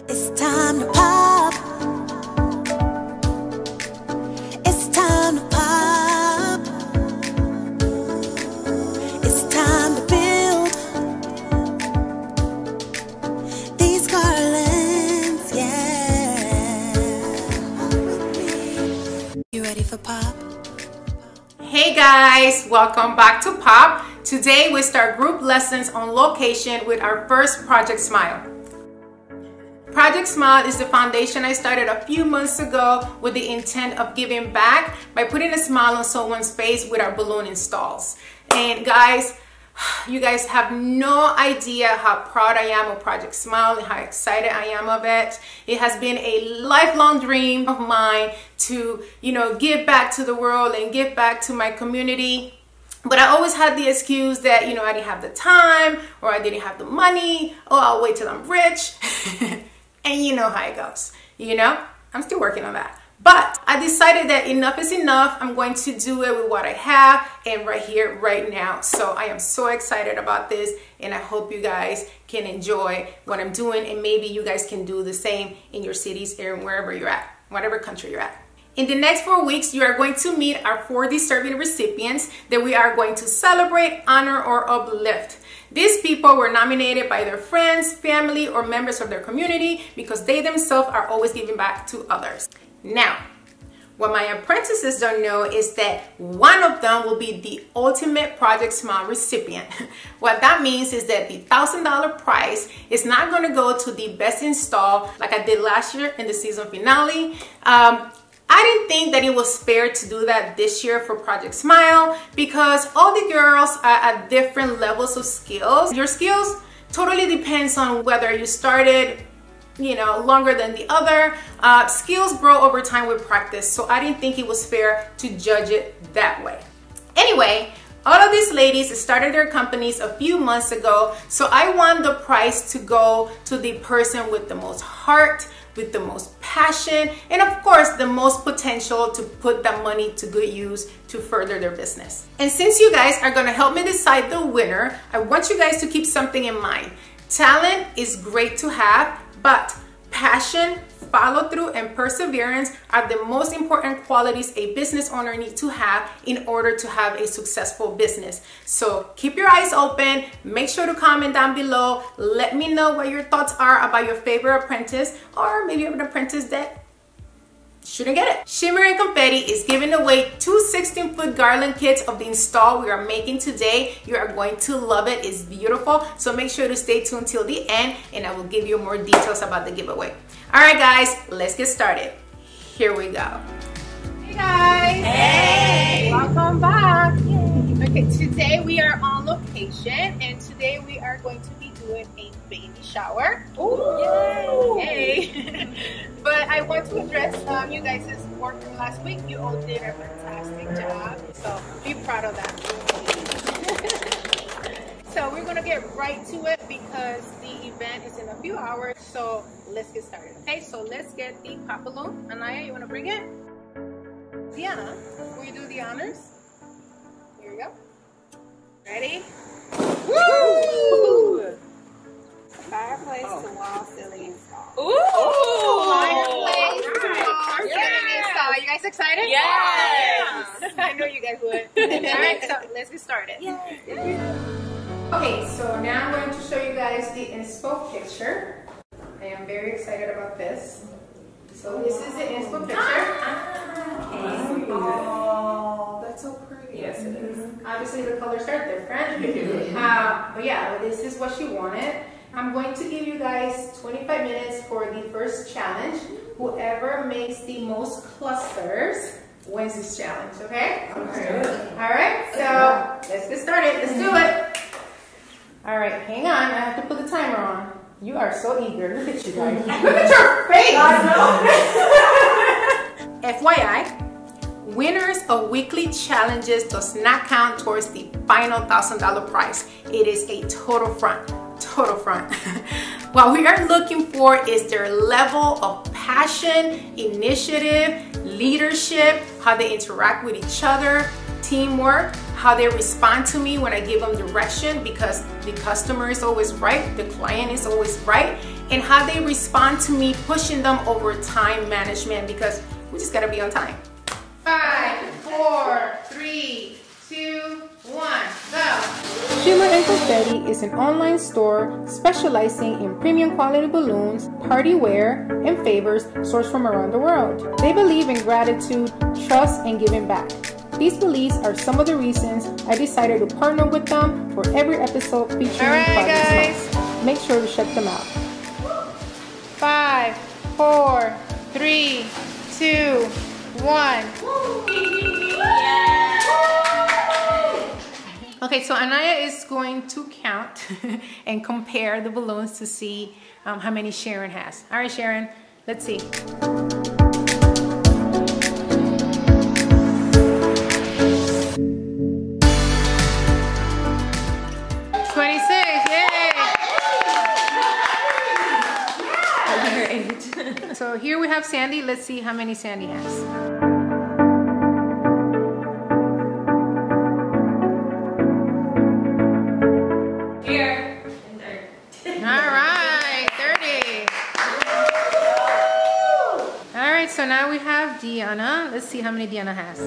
It's time to pop. It's time to pop. It's time to build these garlands, yeah. You ready for pop? Hey guys, welcome back to Pop. Today we start group lessons on location with our first Project Smile. Project Smile is the foundation I started a few months ago with the intent of giving back by putting a smile on someone's face with our balloon installs. And guys, you guys have no idea how proud I am of Project Smile and how excited I am of it. It has been a lifelong dream of mine to, give back to the world and give back to my community. But I always had the excuse that, I didn't have the time or I didn't have the money. Oh, I'll wait till I'm rich. And you know how it goes, I'm still working on that. But I decided that enough is enough. I'm going to do it with what I have and right here, right now. So I am so excited about this and I hope you guys can enjoy what I'm doing and maybe you guys can do the same in your cities or wherever you're at, whatever country you're at. In the next 4 weeks, you are going to meet our 4 deserving recipients that we are going to celebrate, honor, or uplift. These people were nominated by their friends, family, or members of their community because they themselves are always giving back to others. Now, what my apprentices don't know is that one of them will be the ultimate Project Smile recipient. What that means is that the $1,000 prize is not going to go to the best install like I did last year in the season finale. I didn't think that it was fair to do that this year for Project Smile because all the girls are at different levels of skills. Your skills totally depends on whether you started longer than the other. Skills grow over time with practice, so I didn't think it was fair to judge it that way. Anyway, all of these ladies started their companies a few months ago, so I want the prize to go to the person with the most heart, with the most passion, and of course the most potential to put that money to good use to further their business. And since you guys are gonna help me decide the winner, I want you guys to keep something in mind. Talent is great to have, but passion, follow through, and perseverance are the most important qualities a business owner needs to have in order to have a successful business. So keep your eyes open, make sure to comment down below, let me know what your thoughts are about your favorite apprentice, or maybe you have an apprentice that shouldn't get it. Shimmer and Confetti is giving away 2 16-foot garland kits of the install we are making today. You are going to love it. It's beautiful. So make sure to stay tuned till the end and I will give you more details about the giveaway. All right, guys, let's get started. Here we go. Hey, guys. Hey. Welcome back. Yay. Okay, today we are on location and today we are going to be doing a baby shower. Ooh. Yay. But I want to address you guys' work from last week. You all did a fantastic job. So be proud of that. So we're going to get right to it because the event is in a few hours. So let's get started. Okay, so let's get the pop balloon. Anaya, you want to bring it? Diana, will you do the honors? Here we go. Ready? Woo! Fireplace to wall ceiling install. Ooh! Fireplace to wall ceiling install. You guys excited? Yes! I know you guys would. Alright, so let's get started. Okay, so now I'm going to show you guys the inspo picture. I am very excited about this. So this is the inspo picture. Oh, that's so pretty. Yes, it is. Obviously the colors are different. But yeah, this is what she wanted. I'm going to give you guys 25 minutes for the first challenge. Whoever makes the most clusters wins this challenge, okay? Okay. All right, so let's get started. Let's do it. All right, hang on. I have to put the timer on. You are so eager. Look at you guys. Look at your face. I know. FYI, winners of weekly challenges does not count towards the final $1,000 prize. It is a total front. Total front. What we are looking for is their level of passion, initiative, leadership, how they interact with each other, teamwork, how they respond to me when I give them direction, because the customer is always right, the client is always right, and how they respond to me pushing them over time management, because we just gotta be on time. 5, 4, 3, 2, 1, go! Shimmer and Confetti is an online store specializing in premium quality balloons, party wear, and favors sourced from around the world. They believe in gratitude, trust, and giving back. These beliefs are some of the reasons I decided to partner with them for every episode featuring Project Smile. Make sure to check them out. 5, 4, 3, 2, 1. Okay, so Anaya is going to count and compare the balloons to see how many Sharon has. All right, Sharon, let's see. 26, yay! So here we have Sandy. Let's see how many Sandy has. Here. All right, 30. All right, so now we have Deanna. Let's see how many Deanna has.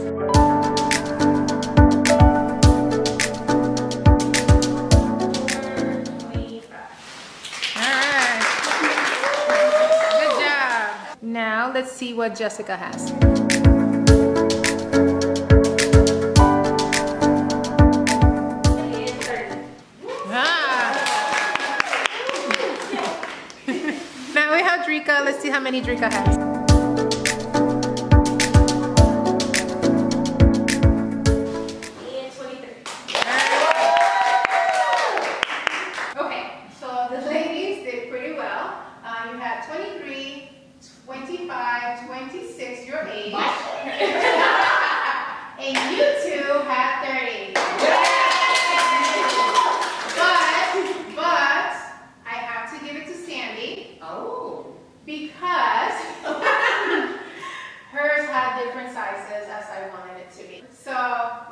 Now let's see what Jessica has. Now we have Drika. Let's see how many Drika has. Okay, so the ladies did pretty well. You had 23, 25, 26, your age. And you two have 30. But I have to give it to Sandy. Oh. Because hers had different sizes as I wanted it to be. So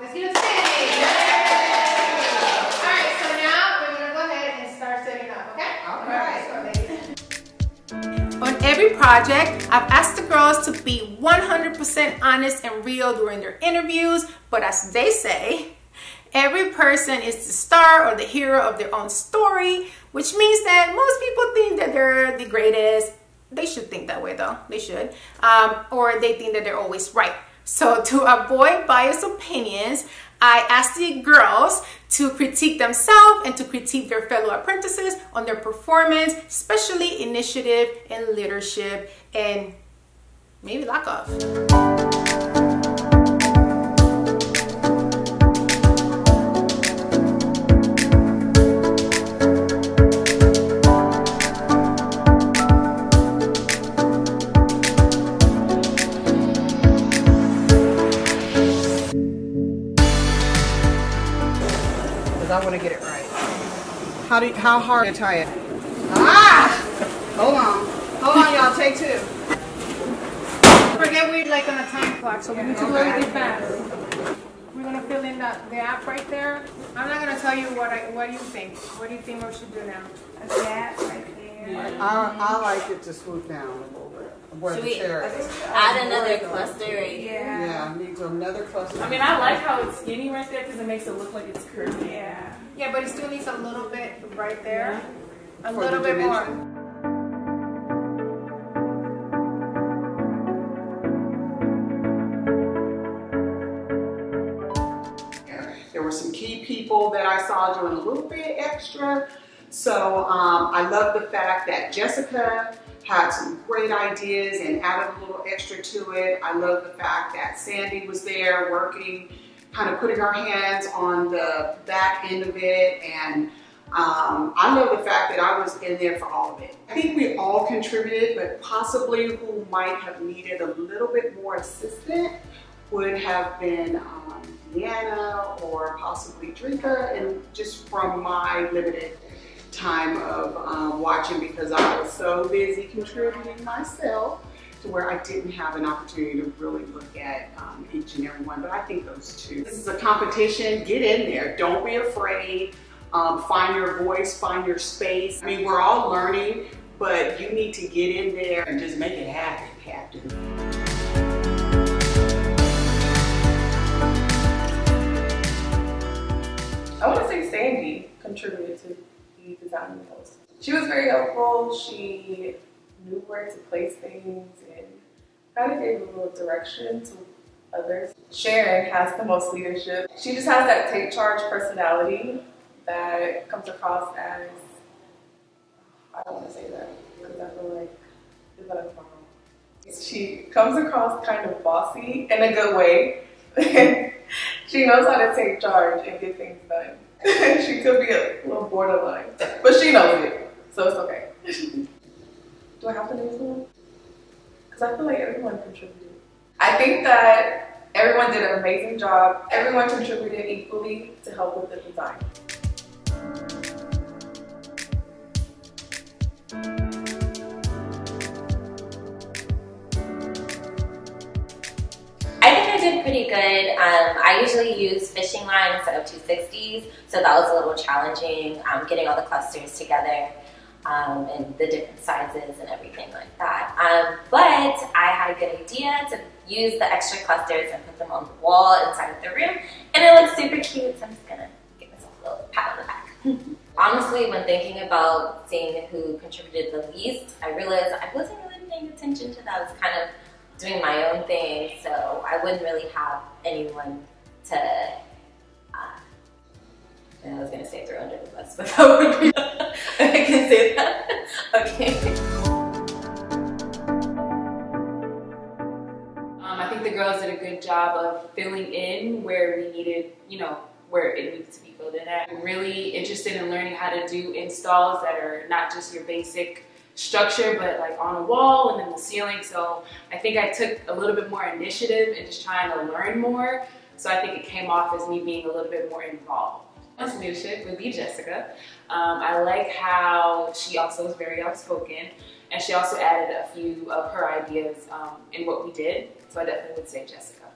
let's give it to Sandy. Alright, so now we're gonna go ahead and start setting up, okay? Alright, so ladies. On every project, I've asked the girls to be 100% honest and real during their interviews, but as they say, every person is the star or the hero of their own story, which means that most people think that they're the greatest. They should think that way though, they should. Or they think that they're always right. So to avoid biased opinions, I asked the girls to critique themselves and to critique their fellow apprentices on their performance, especially initiative and leadership, and maybe lack of. I want to get it right. How hard to tie it? Ah! Hold on, y'all. Take 2. Forget we're like on a time clock, so we need to go really fast. We're gonna fill in the app right there. I'm not gonna tell you what do you think. What do you think we should do now? A gap right there. I like it to swoop down a little bit. Where Should the we chair is. add another cluster right here? Yeah, needs another cluster. I mean, I like how it's skinny right there because it makes it look like it's curvy. Yeah. Yeah, but it still needs a little bit right there. A For little the bit dimension. more. There were some key people that I saw doing a little bit extra. So I love the fact that Jessica had some great ideas and added a little extra to it. I love the fact that Sandy was there working, kind of putting her hands on the back end of it. And I love the fact that I was in there for all of it. I think we all contributed, but possibly who might have needed a little bit more assistance would have been Deanna or possibly Drika, and just from my limited time of watching, because I was so busy contributing myself to where I didn't have an opportunity to really look at each and every one. But I think those two. This is a competition. Get in there. Don't be afraid. Find your voice. Find your space. I mean, we're all learning, but you need to get in there and just make it happen. I want to say Sandy contributed to the design the most. She was very helpful. She knew where to place things and kind of gave a little direction to others. Sharon has the most leadership. She just has that take charge personality that comes across as, I don't want to say that because I feel like it's not wrong. She comes across kind of bossy in a good way. She knows how to take charge and get things done. She could be a little borderline, but she knows it, so it's okay. Do I have to name someone? Because I feel like everyone contributed. I think that everyone did an amazing job. Everyone contributed equally to help with the design. I think I did pretty good. I usually use fishing line instead of 260s, so that was a little challenging, getting all the clusters together and the different sizes and everything like that. But I had a good idea to use the extra clusters and put them on the wall inside of the room, and it looks super cute, so I'm just gonna give myself a little pat on the back. Honestly, when thinking about seeing who contributed the least, I realized I wasn't really paying attention to that. I was kind of doing my own thing, so I wouldn't really have anyone to, I was gonna say throw under the bus, but that would be, I can say that, okay. I think the girls did a good job of filling in where we needed, you know, where it needed to be filled in at. I'm really interested in learning how to do installs that are not just your basic structure, but like on a wall and in the ceiling. So I think I took a little bit more initiative and just trying to learn more. So I think it came off as me being a little bit more involved. As leadership would be Jessica. I like how she also was very outspoken, and she also added a few of her ideas in what we did. So I definitely would say Jessica.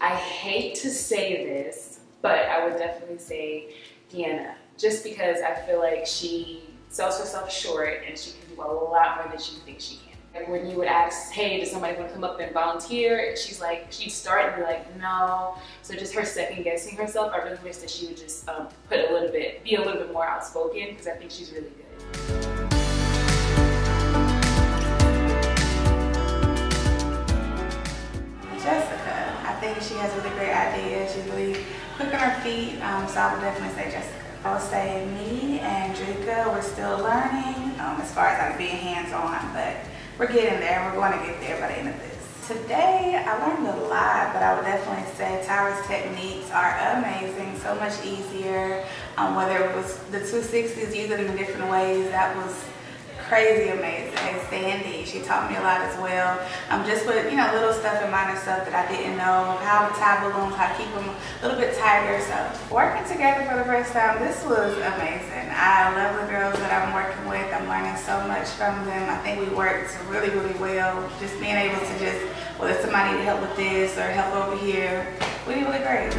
I hate to say this, but I would definitely say Deanna, just because I feel like she sells herself short and she can do a lot more than she thinks she can. Like when you would ask, hey, does somebody want to come up and volunteer? She's like, she'd start and be like, no. So just her second guessing herself, I really wish that she would just be a little bit more outspoken, because I think she's really good. Jessica, I think she has really great ideas. She's really quick on her feet, so I would definitely say Jessica. I would say me and Drika, we're still learning as far as like being hands-on, but we're getting there. We're going to get there by the end of this. Today, I learned a lot, but I would definitely say Tyra's techniques are amazing, so much easier. Whether it was the 260s, using them in different ways, that was crazy amazing. Sandy, she taught me a lot as well. Just with, you know, little stuff and minor stuff that I didn't know, how to tie balloons, how to keep them a little bit tighter. So working together for the first time, this was amazing. I love the girls that I'm working with. I'm learning so much from them. I think we worked really, really well. Just being able to just, whether somebody needed help with this or help over here, we did really great.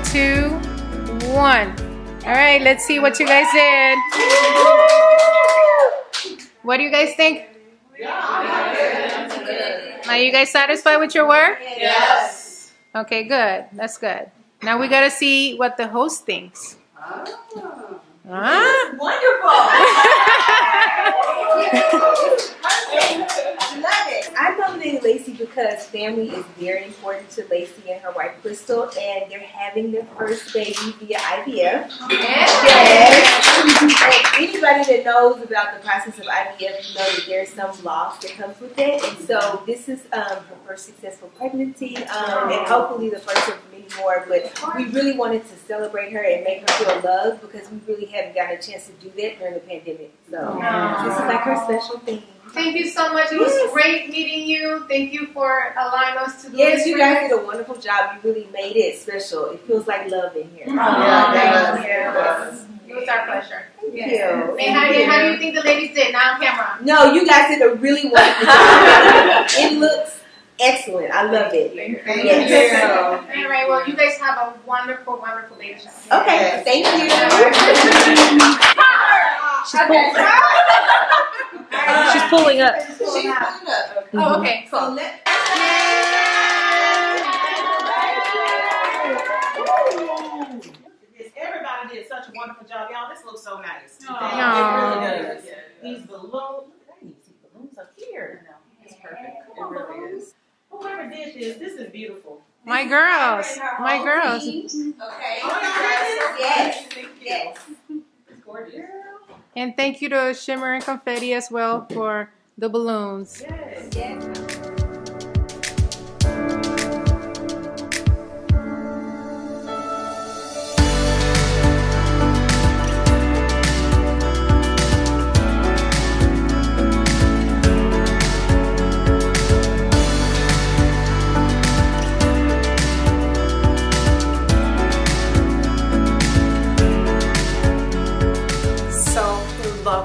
2, 1. All right, let's see what you guys did. What do you guys think? Are you guys satisfied with your work? Yes. Okay, good. That's good. Now we gotta see what the host thinks. Huh? I nominated Lacey because family is very important to Lacey and her wife Crystal, and they're having their first baby via IVF. Yes. And anybody that knows about the process of IVF, you know that there's some loss that comes with it. And so this is her first successful pregnancy, and hopefully the first of many more. But we really wanted to celebrate her and make her feel loved, because we really haven't gotten a chance to do that during the pandemic. So this is like her special thing. Thank you so much. It was great meeting you. Thank you for allowing us to do Yes, this. you guys did a wonderful job. You really made it special. It feels like love in here. It was our pleasure. Thank you. And how do you think the ladies did now on camera? No, you guys did a really wonderful job. It looks excellent. I love it. Thank Yes. you. All right, well, you guys have a wonderful, wonderful baby shower. Okay, thank you. She's pulling up. Oh, okay, cool. Everybody did such a wonderful job, y'all. This looks so nice. It Aw. really does. These balloons. Look, I need to see balloons up here. It's perfect. It really is. Whoever did this is beautiful. My girls. My girls. Okay. Yes. Yes. It's gorgeous. And thank you to Shimmer and Confetti as well for the balloons. Yes. Yes.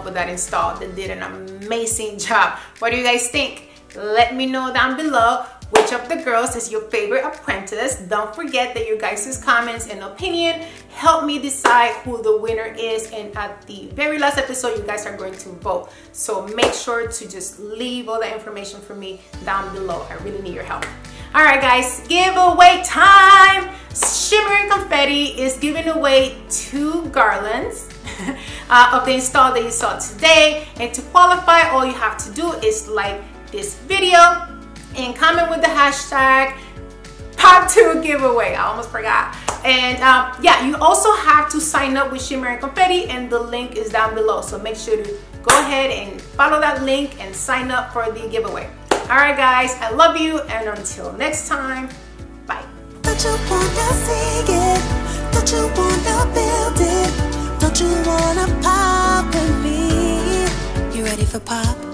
With that installed, they did an amazing job. What do you guys think? Let me know down below which of the girls is your favorite apprentice. Don't forget that your guys' comments and opinion help me decide who the winner is, and at the very last episode you guys are going to vote, so make sure to just leave all the information for me down below. I really need your help. All right guys, giveaway time. Shimmer and Confetti is giving away 2 garlands of the install that you saw today, and to qualify all you have to do is like this video and comment with the hashtag #2 giveaway. I almost forgot. And yeah, you also have to sign up with Shimmer and Confetti, and the link is down below, so make sure to go ahead and follow that link and sign up for the giveaway. All right guys, I love you, and until next time, bye. Don't you wanna see it? Don't you wanna build it? Don't you wanna pop with me? You ready for pop?